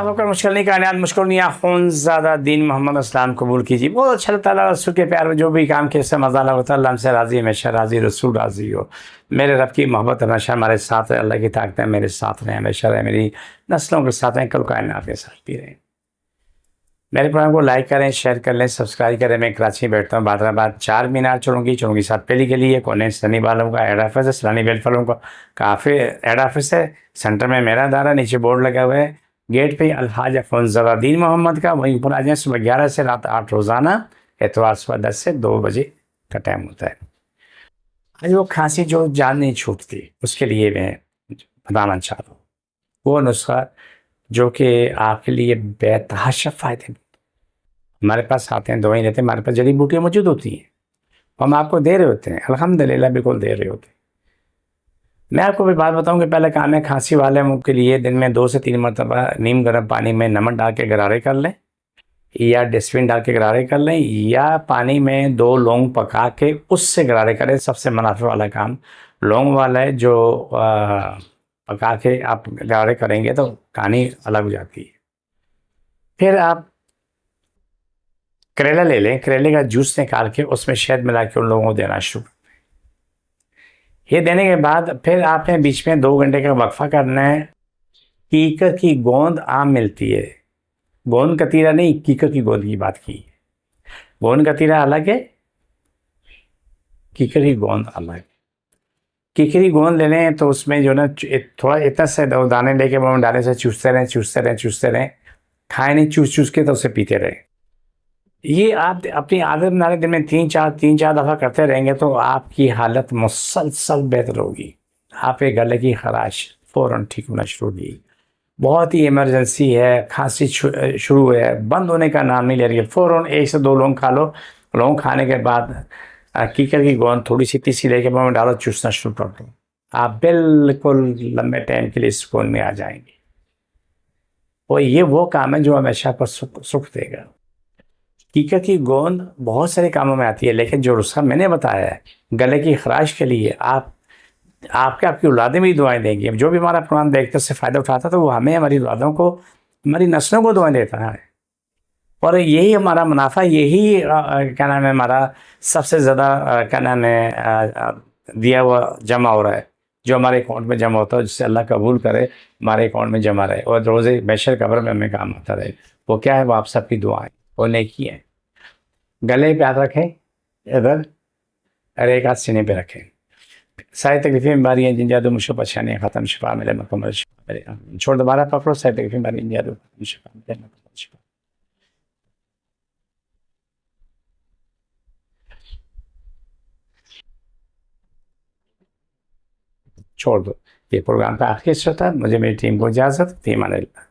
होकर मुश्किल नहीं कायनात मुश्किल नहीं खून ज़्यादा दीन मोहम्मद इस्लाम कबूल कीजिए। बहुत अच्छा लगता है रसूल के प्यार में जो भी काम के इससे मज़ा होता है। अल्लाह हमसे राज़ी, हमेशा राज़ी, रसूल राज़ी हो। मेरे रब की मोहब्बत हमेशा हमारे साथ है। अल्लाह की ताकतें मेरे साथ रहें, हमेशा रहे, मेरी नस्लों के साथ हैं, कल कायनात के साथ भी रहें। मेरे प्रोग्राम को लाइक करें, शेयर कर लें, सब्सक्राइब करें। मैं कराची में बैठता हूँ, बादराबाद 4 मीनार चढ़ूँगी साथ पहली के लिए कौन सनी वालों का हेड ऑफिस है, सलानी वेल्फेयर वालों का काफ़ी हेड ऑफिस है। सेंटर में मेरा दारा, नीचे बोर्ड लगा हुआ है, गेट पे अल्हाज फ़ज़लुद्दीन मोहम्मद का। वहीं ऊपर आ जाएँ। सुबह 11 से रात 8 रोज़ाना, एतवार सुबह 10 से 2 बजे का टाइम होता है। आज वो खांसी जो जान नहीं छूटती, उसके लिए मैं बताना चाह रहा हूँ वो नुस्खा जो कि आपके लिए बेतहाशा फ़ायदे। हमारे पास आते हैं, दवाई लेते हैं, हमारे पास जड़ी बूटियाँ मौजूद होती हैं, हम आपको दे रहे होते हैं, अल्हम्दुलिल्लाह बिल्कुल दे रहे होते हैं। मैं आपको भी बात बताऊं कि पहले काम है, खांसी वाले मुंह के लिए दिन में 2 से 3 मरतबा नीम गर्म पानी में नमक डाल के गरारे कर लें, या डस्टबिन डाल के गरारे कर लें, या पानी में 2 लौंग पका के उससे गरारे करें। सबसे मुनाफे वाला काम लौंग वाला है, जो पका के आप गरारे करेंगे तो कहानी अलग हो जाती है। फिर आप करेला ले लें, करेले का जूस निकाल के उसमें शहद मिला के उन लोगों को देना शुरू। ये देने के बाद फिर आपने बीच में 2 घंटे का वक्फा करना है। कीकर की गोंद आम मिलती है, गोंद कतीरा नहीं, कीकर की गोंद की बात की। गोंद कतीरा अलग है, कीकर की गोंद अलग है। कीकर की गोंद ले लें तो उसमें जो ना थोड़ा इतना से दाने लेके मुंह में डाले से चूसते रहें, चूसते रहें, चूसते रहें, खाए नहीं, चूस चूस के तो उसे पीते रहें। ये आप अपनी आदत बना लें, दिन में 3-4 दफ़ा करते रहेंगे तो आपकी हालत मुसलसल बेहतर होगी। आपके गले की खराश फ़ौरन ठीक होना शुरू होगी। बहुत ही इमरजेंसी है, खांसी शुरू है, बंद होने का नाम नहीं ले रही है, फ़ौरन 1 से 2 लौंग खा लो। लौंग खाने के बाद कीकर की गोंद थोड़ी सी तीसी लेके मुंह में डालो, चूसना शुरू कर दो। आप बिल्कुल लंबे टाइम के लिए सुकून में आ जाएंगे। और ये वो काम है जो हमेशा पर सुख देगा। कीकर की गोंद बहुत सारे कामों में आती है, लेकिन जो नुस्खा मैंने बताया है गले की खराश के लिए, आपकी औलादें भी दुआएं देंगी। जो भी हमारा प्रोग्राम देखते उससे फ़ायदा उठाता तो वो हमें, हमारी औलादों को, हमारी नस्लों को दुआएं देता है। और यही हमारा मुनाफा, यही क्या नाम है, हमारा सबसे ज़्यादा क्या नाम है दिया हुआ जमा हो रहा है, जो हमारे अकाउंट में जमा होता है, जिससे अल्लाह कबूल करे हमारे अकाउंट में जमा रहे और रोज़े बेशर कब्र में हमें काम आता रहे। वो क्या है? वो आप सबकी दुआएं और नेकी है। गले पे हाथ रखें इधर, और एक हाथ सीने पे रखें। सारी तकलीफें बीमारियाँ जिन जादू मुश्किल परेशानियाँ ख़त्म, शिफा मिले, मुकम्मल शिफा मिले। छोड़ दोबारा पकड़ो, सारी तकलीफें बीमारियाँ जिन जादू शिफा मिले, मुकम्मल शिफा। छोड़ दो। ये प्रोग्राम का आखिरी हिस्सा था। मुझे, मेरी टीम को इजाज़त, फ़ी अमान अल्लाह।